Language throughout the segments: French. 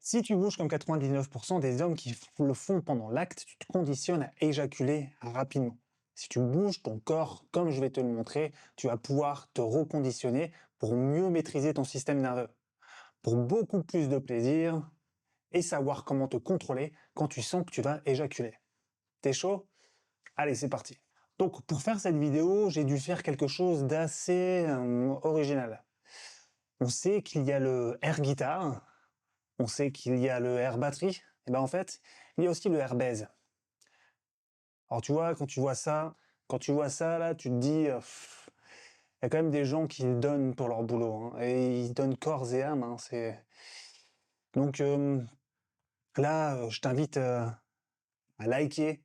Si tu bouges comme 99% des hommes qui le font pendant l'acte, tu te conditionnes à éjaculer rapidement. Si tu bouges ton corps comme je vais te le montrer, tu vas pouvoir te reconditionner pour mieux maîtriser ton système nerveux, pour beaucoup plus de plaisir et savoir comment te contrôler quand tu sens que tu vas éjaculer. T'es chaud? Allez, c'est parti. Donc pour faire cette vidéo, j'ai dû faire quelque chose d'assez original. On sait qu'il y a le air guitar, on sait qu'il y a le air batterie, et ben en fait, il y a aussi le air baise. Alors tu vois, quand tu vois ça là, tu te dis, il y a quand même des gens qui le donnent pour leur boulot, hein, et ils donnent corps et âme. Hein, donc là, je t'invite à liker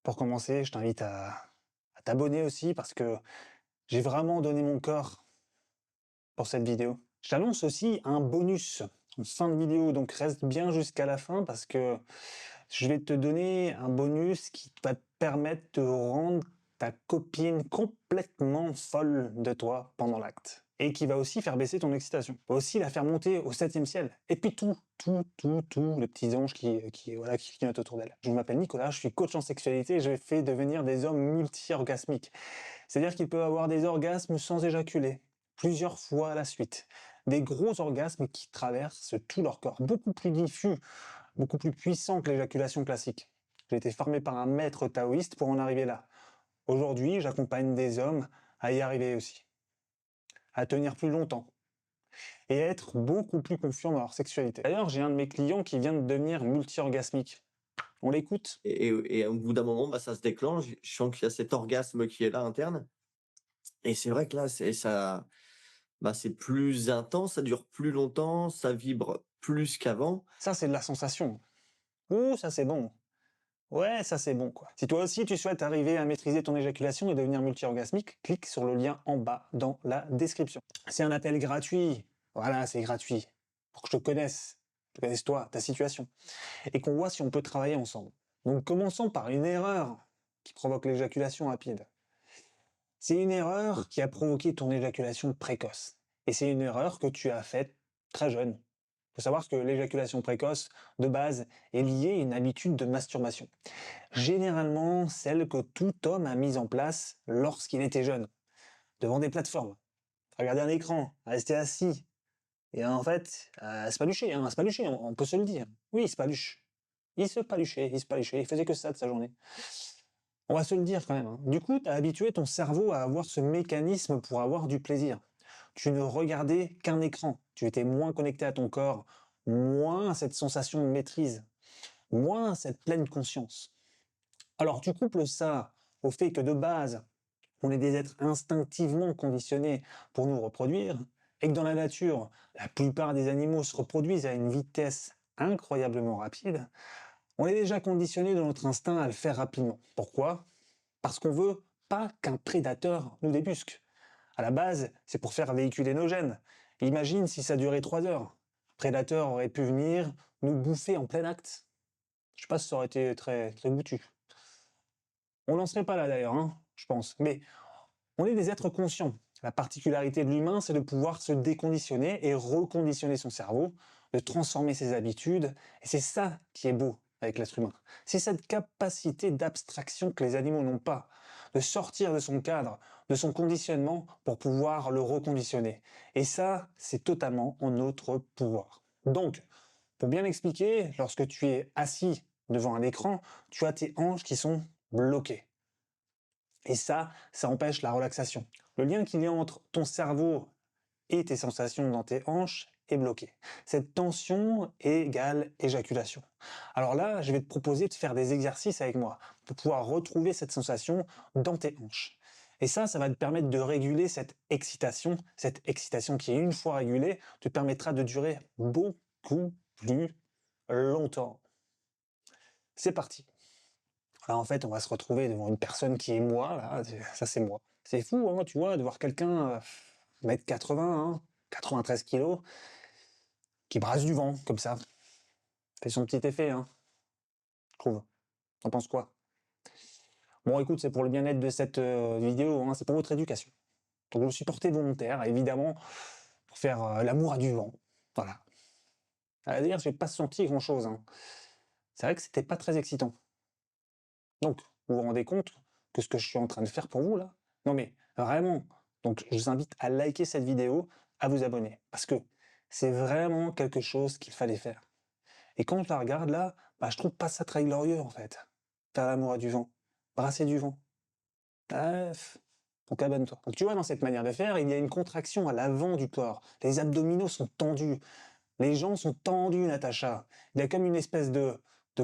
pour commencer. Je t'invite à t'abonner aussi parce que j'ai vraiment donné mon corps pour cette vidéo. Je t'annonce aussi un bonus en fin de vidéo, donc reste bien jusqu'à la fin parce que je vais te donner un bonus qui va te permettre de rendre ta copine complètement folle de toi pendant l'acte. Et qui va aussi faire baisser ton excitation. Va aussi la faire monter au 7e ciel. Et puis tout les petits anges voilà, qui clignotent autour d'elle. Je m'appelle Nicolas, je suis coach en sexualité et je fais devenir des hommes multi-orgasmiques. C'est-à-dire qu'ils peuvent avoir des orgasmes sans éjaculer, plusieurs fois à la suite. Des gros orgasmes qui traversent tout leur corps, beaucoup plus diffus, beaucoup plus puissants que l'éjaculation classique. J'ai été formé par un maître taoïste pour en arriver là. Aujourd'hui, j'accompagne des hommes à y arriver aussi, à tenir plus longtemps et à être beaucoup plus confiants dans leur sexualité. D'ailleurs, j'ai un de mes clients qui vient de devenir multi-orgasmique. On l'écoute? Et au bout d'un moment, bah, ça se déclenche. Je sens qu'il y a cet orgasme qui est là interne. Et c'est vrai que là, c'est plus intense, ça dure plus longtemps, ça vibre plus qu'avant. Ça, c'est de la sensation. Ouh, ça c'est bon. Ouais, ça c'est bon quoi. Si toi aussi tu souhaites arriver à maîtriser ton éjaculation et devenir multi-orgasmique, clique sur le lien en bas dans la description. C'est un appel gratuit. Voilà, c'est gratuit. Pour que je te connaisse toi, ta situation. Et qu'on voit si on peut travailler ensemble. Donc commençons par une erreur qui provoque l'éjaculation rapide. C'est une erreur qui a provoqué ton éjaculation précoce. Et c'est une erreur que tu as faite très jeune. Il faut savoir que l'éjaculation précoce, de base, est liée à une habitude de masturbation. Généralement, celle que tout homme a mise en place lorsqu'il était jeune. Devant des plateformes, regarder un écran, rester assis. Et en fait, se palucher, hein, se palucher, on peut se le dire. Oui, il se paluche. Il se paluchait, il faisait que ça de sa journée. On va se le dire quand même. Hein. Du coup, tu as habitué ton cerveau à avoir ce mécanisme pour avoir du plaisir. Tu ne regardais qu'un écran. Tu étais moins connecté à ton corps, moins à cette sensation de maîtrise, moins à cette pleine conscience. Alors tu couples ça au fait que de base, on est des êtres instinctivement conditionnés pour nous reproduire, et que dans la nature, la plupart des animaux se reproduisent à une vitesse incroyablement rapide, on est déjà conditionné dans notre instinct à le faire rapidement. Pourquoi? Parce qu'on veut pas qu'un prédateur nous débusque. À la base, c'est pour faire véhiculer nos gènes. Imagine si ça durait 3 heures. Un prédateur aurait pu venir nous bouffer en plein acte. Je sais pas si ça aurait été très goûtu. On n'en serait pas là d'ailleurs, hein, je pense. Mais on est des êtres conscients. La particularité de l'humain, c'est de pouvoir se déconditionner et reconditionner son cerveau, de transformer ses habitudes. Et c'est ça qui est beau avec l'être humain. C'est cette capacité d'abstraction que les animaux n'ont pas, de sortir de son cadre, de son conditionnement pour pouvoir le reconditionner. Et ça, c'est totalement en notre pouvoir. Donc, pour bien expliquer, lorsque tu es assis devant un écran, tu as tes hanches qui sont bloquées. Et ça empêche la relaxation. Le lien qu'il y a entre ton cerveau et tes sensations dans tes hanches est bloqué. Cette tension égale éjaculation. Alors là, je vais te proposer de faire des exercices avec moi pour pouvoir retrouver cette sensation dans tes hanches. Et ça va te permettre de réguler cette excitation qui, une fois régulée, te permettra de durer beaucoup plus longtemps. C'est parti. Là, en fait, on va se retrouver devant une personne qui est moi, là, ça c'est moi. C'est fou, hein, tu vois, de voir quelqu'un, 1m80, hein, 93 kilos, qui brasse du vent, comme ça. Fait son petit effet, hein, je trouve. T'en penses quoi? Bon, écoute, c'est pour le bien-être de cette vidéo, hein, c'est pour votre éducation. Donc, je me suis porté volontaire, évidemment, pour faire l'amour à du vent. Voilà. À dire, j'ai pas senti grand-chose, hein. C'est vrai que c'était pas très excitant. Donc, vous vous rendez compte que ce que je suis en train de faire pour vous là? Non mais vraiment, donc je vous invite à liker cette vidéo, à vous abonner, parce que c'est vraiment quelque chose qu'il fallait faire. Et quand je la regarde là, bah, je trouve pas ça très glorieux en fait. Faire l'amour à du vent, brasser du vent. Bref, donc abonne-toi. Donc tu vois, dans cette manière de faire, il y a une contraction à l'avant du corps. Les abdominaux sont tendus. Les jambes sont tendues, Natacha. Il y a comme une espèce de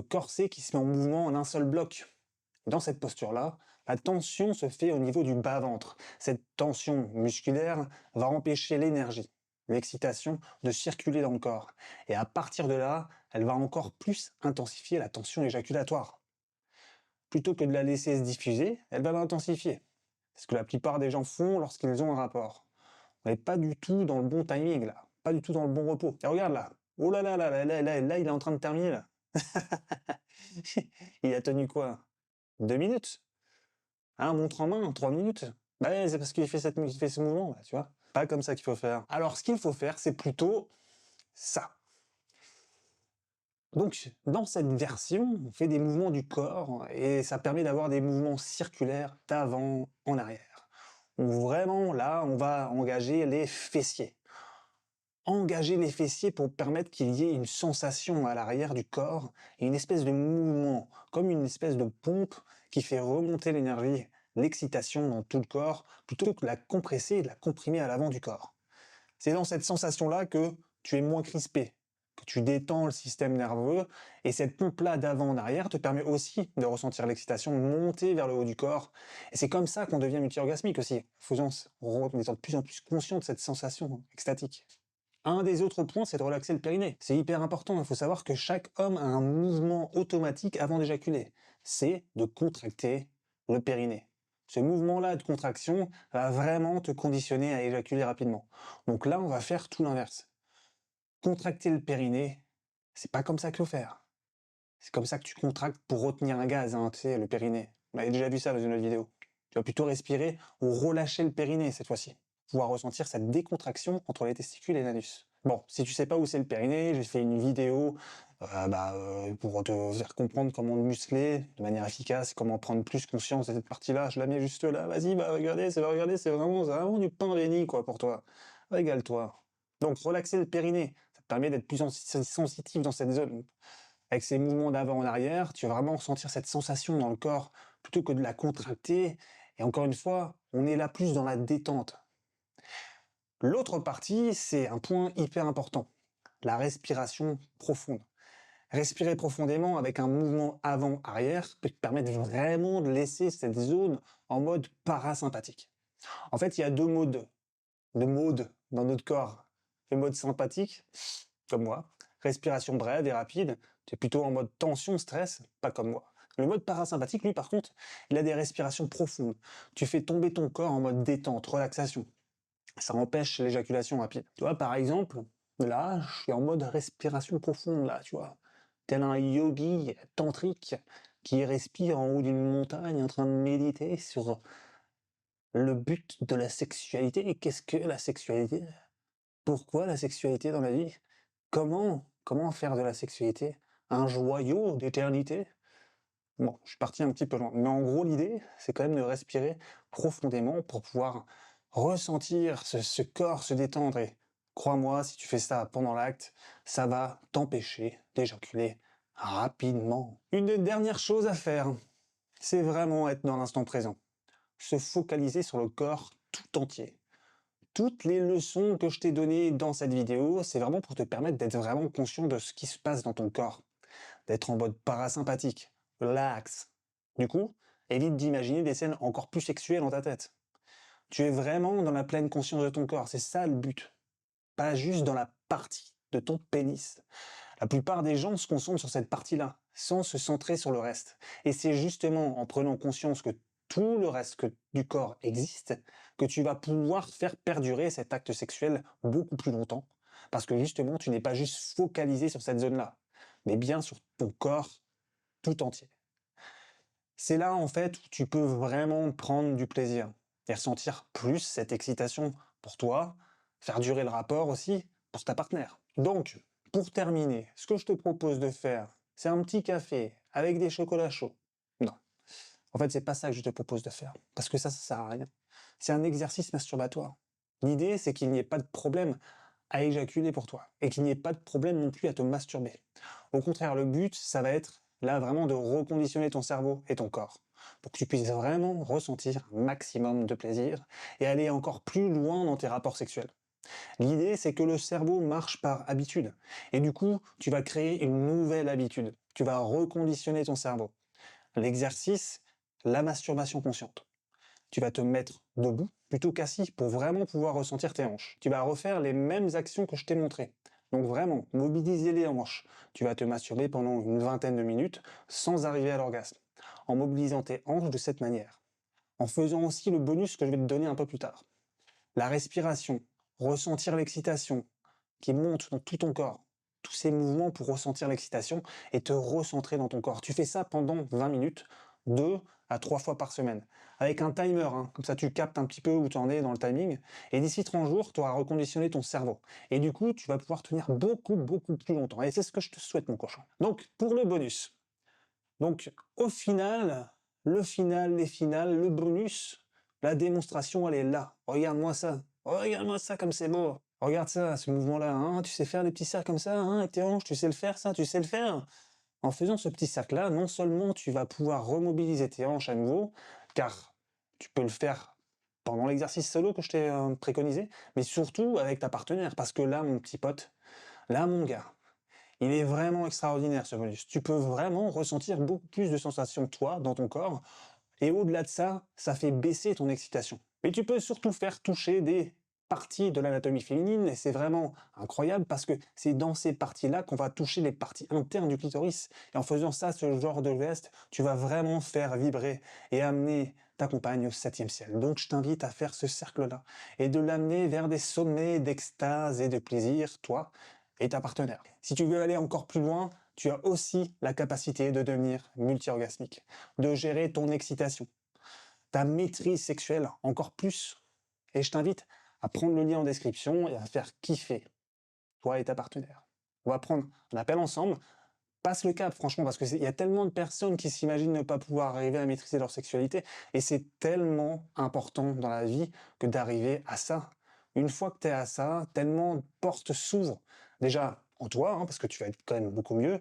corset qui se met en mouvement en un seul bloc. Dans cette posture-là, la tension se fait au niveau du bas-ventre. Cette tension musculaire va empêcher l'énergie, l'excitation de circuler dans le corps. Et à partir de là, elle va encore plus intensifier la tension éjaculatoire. Plutôt que de la laisser se diffuser, elle va l'intensifier. C'est ce que la plupart des gens font lorsqu'ils ont un rapport. On n'est pas du tout dans le bon timing là, pas du tout dans le bon repos. Et regarde là, oh là là là là là là, là il est en train de terminer là. Il a tenu quoi? 2 minutes? Hein, montre en main, 3 minutes? Bah ouais, c'est parce qu'il fait, il fait ce mouvement, là, tu vois. Pas comme ça qu'il faut faire. Alors, ce qu'il faut faire, c'est plutôt ça. Donc, dans cette version, on fait des mouvements du corps et ça permet d'avoir des mouvements circulaires d'avant en arrière. Vraiment, là, on va engager les fessiers. Engager les fessiers pour permettre qu'il y ait une sensation à l'arrière du corps et une espèce de mouvement, comme une espèce de pompe qui fait remonter l'énergie, l'excitation dans tout le corps, plutôt que de la compresser et de la comprimer à l'avant du corps. C'est dans cette sensation-là que tu es moins crispé, que tu détends le système nerveux, et cette pompe-là d'avant en arrière te permet aussi de ressentir l'excitation monter vers le haut du corps. Et c'est comme ça qu'on devient multi-orgasmique aussi, en étant de plus en plus conscient de cette sensation extatique. Un des autres points, c'est de relaxer le périnée. C'est hyper important, il faut savoir que chaque homme a un mouvement automatique avant d'éjaculer. C'est de contracter le périnée. Ce mouvement-là de contraction va vraiment te conditionner à éjaculer rapidement. Donc là, on va faire tout l'inverse. Contracter le périnée, c'est pas comme ça qu'il faut faire. C'est comme ça que tu contractes pour retenir un gaz, hein, tu sais, le périnée. On avait déjà vu ça dans une autre vidéo. Tu vas plutôt respirer ou relâcher le périnée cette fois-ci. Pouvoir ressentir cette décontraction entre les testicules et l'anus. Bon, si tu sais pas où c'est le périnée, j'ai fait une vidéo pour te faire comprendre comment le muscler de manière efficace, comment prendre plus conscience de cette partie-là. Je la mets juste là. Vas-y, va regarder, c'est vraiment du pain béni quoi pour toi. Régale-toi. Donc relaxer le périnée, ça te permet d'être plus sensitif dans cette zone. Avec ces mouvements d'avant en arrière, tu vas vraiment ressentir cette sensation dans le corps plutôt que de la contracter. Et encore une fois, on est là plus dans la détente. L'autre partie, c'est un point hyper important, la respiration profonde. Respirer profondément avec un mouvement avant-arrière peut te permettre vraiment de laisser cette zone en mode parasympathique. En fait, il y a deux modes dans notre corps. Le mode sympathique, comme moi, respiration brève et rapide, tu es plutôt en mode tension, stress, pas comme moi. Le mode parasympathique, lui, par contre, il a des respirations profondes. Tu fais tomber ton corps en mode détente, relaxation. Ça empêche l'éjaculation rapide. Tu vois, par exemple, là, je suis en mode respiration profonde, là, tu vois. Tel un yogi tantrique qui respire en haut d'une montagne en train de méditer sur le but de la sexualité. Et qu'est-ce que la sexualité? Pourquoi la sexualité dans la vie? Comment faire de la sexualité un joyau d'éternité? Bon, je suis parti un petit peu loin, mais en gros l'idée, c'est quand même de respirer profondément pour pouvoir ressentir ce corps se détendre et crois-moi, si tu fais ça pendant l'acte, ça va t'empêcher d'éjaculer rapidement. Une des dernières choses à faire, c'est vraiment être dans l'instant présent. Se focaliser sur le corps tout entier. Toutes les leçons que je t'ai données dans cette vidéo, c'est vraiment pour te permettre d'être vraiment conscient de ce qui se passe dans ton corps, d'être en mode parasympathique, relax. Du coup, évite d'imaginer des scènes encore plus sexuelles dans ta tête. Tu es vraiment dans la pleine conscience de ton corps, c'est ça le but. Pas juste dans la partie de ton pénis. La plupart des gens se concentrent sur cette partie-là, sans se centrer sur le reste. Et c'est justement en prenant conscience que tout le reste du corps existe, que tu vas pouvoir faire perdurer cet acte sexuel beaucoup plus longtemps. Parce que justement, tu n'es pas juste focalisé sur cette zone-là, mais bien sur ton corps tout entier. C'est là, en fait, où tu peux vraiment prendre du plaisir et ressentir plus cette excitation pour toi, faire durer le rapport aussi pour ta partenaire. Donc, pour terminer, ce que je te propose de faire, c'est un petit café avec des chocolats chauds. Non. En fait, c'est pas ça que je te propose de faire, parce que ça sert à rien. C'est un exercice masturbatoire. L'idée, c'est qu'il n'y ait pas de problème à éjaculer pour toi, et qu'il n'y ait pas de problème non plus à te masturber. Au contraire, le but, ça va être là vraiment de reconditionner ton cerveau et ton corps, pour que tu puisses vraiment ressentir un maximum de plaisir et aller encore plus loin dans tes rapports sexuels. L'idée, c'est que le cerveau marche par habitude, et du coup, tu vas créer une nouvelle habitude. Tu vas reconditionner ton cerveau. L'exercice, la masturbation consciente. Tu vas te mettre debout plutôt qu'assis pour vraiment pouvoir ressentir tes hanches. Tu vas refaire les mêmes actions que je t'ai montrées. Donc vraiment, mobiliser les hanches. Tu vas te masturber pendant une vingtaine de minutes sans arriver à l'orgasme, en mobilisant tes hanches de cette manière. En faisant aussi le bonus que je vais te donner un peu plus tard. La respiration, ressentir l'excitation qui monte dans tout ton corps. Tous ces mouvements pour ressentir l'excitation et te recentrer dans ton corps. Tu fais ça pendant 20 minutes, 2 à 3 fois par semaine. Avec un timer, hein, comme ça tu captes un petit peu où tu en es dans le timing. Et d'ici 30 jours, tu auras reconditionné ton cerveau. Et du coup, tu vas pouvoir tenir beaucoup, beaucoup plus longtemps. Et c'est ce que je te souhaite, mon cochon. Donc, pour le bonus. Donc, au final, les finales, le bonus, la démonstration, elle est là. Regarde-moi ça. Regarde-moi ça comme c'est beau. Regarde ça, ce mouvement-là. Hein. Tu sais faire des petits cercles comme ça, hein, avec tes hanches, tu sais le faire, ça, tu sais le faire. En faisant ce petit cercle-là, non seulement tu vas pouvoir remobiliser tes hanches à nouveau, car tu peux le faire pendant l'exercice solo que je t'ai préconisé, mais surtout avec ta partenaire. Parce que là, mon petit pote, là, mon gars, il est vraiment extraordinaire ce bonus. Tu peux vraiment ressentir beaucoup plus de sensations toi dans ton corps. Et au-delà de ça, ça fait baisser ton excitation. Mais tu peux surtout faire toucher des parties de l'anatomie féminine et c'est vraiment incroyable parce que c'est dans ces parties-là qu'on va toucher les parties internes du clitoris. Et en faisant ça, ce genre de geste, tu vas vraiment faire vibrer et amener ta compagne au 7e ciel. Donc je t'invite à faire ce cercle-là et de l'amener vers des sommets d'extase et de plaisir, toi et ta partenaire. Si tu veux aller encore plus loin, tu as aussi la capacité de devenir multi-orgasmique, de gérer ton excitation, ta maîtrise sexuelle encore plus. Et je t'invite à prendre le lien en description et à faire kiffer toi et ta partenaire. On va prendre un appel ensemble. Passe le cap, franchement, parce qu'il y a tellement de personnes qui s'imaginent ne pas pouvoir arriver à maîtriser leur sexualité, et c'est tellement important dans la vie que d'arriver à ça. Une fois que tu es à ça, tellement de portes s'ouvrent. Déjà en toi, hein, parce que tu vas être quand même beaucoup mieux,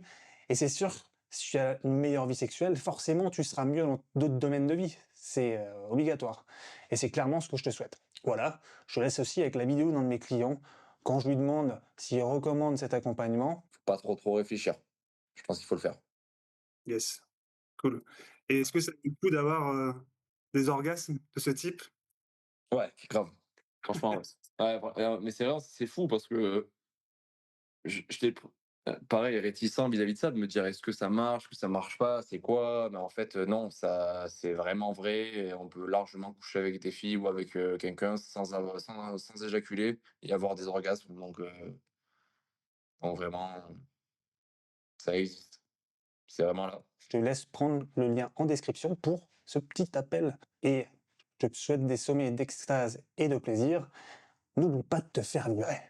et c'est sûr, si tu as une meilleure vie sexuelle, forcément tu seras mieux dans d'autres domaines de vie. C'est obligatoire. Et c'est clairement ce que je te souhaite. Voilà, je te laisse aussi avec la vidéo d'un de mes clients. Quand je lui demande s'il recommande cet accompagnement, Faut pas trop réfléchir. Je pense qu'il faut le faire. Yes, cool. Et est-ce que ça vaut le coup d'avoir, des orgasmes de ce type? Ouais, grave. Franchement, ouais. Ouais, mais c'est vrai, c'est fou parce que, j'étais pareil réticent vis-à-vis de ça, de me dire: «Est-ce que ça marche pas? C'est quoi?» Mais en fait, non, ça c'est vraiment vrai et on peut largement coucher avec des filles ou avec, quelqu'un sans éjaculer et avoir des orgasmes donc vraiment, ça existe. C'est vraiment là. je te laisse prendre le lien en description pour ce petit appel et je te souhaite des sommets d'extase et de plaisir. N'oublie pas de te faire vibrer.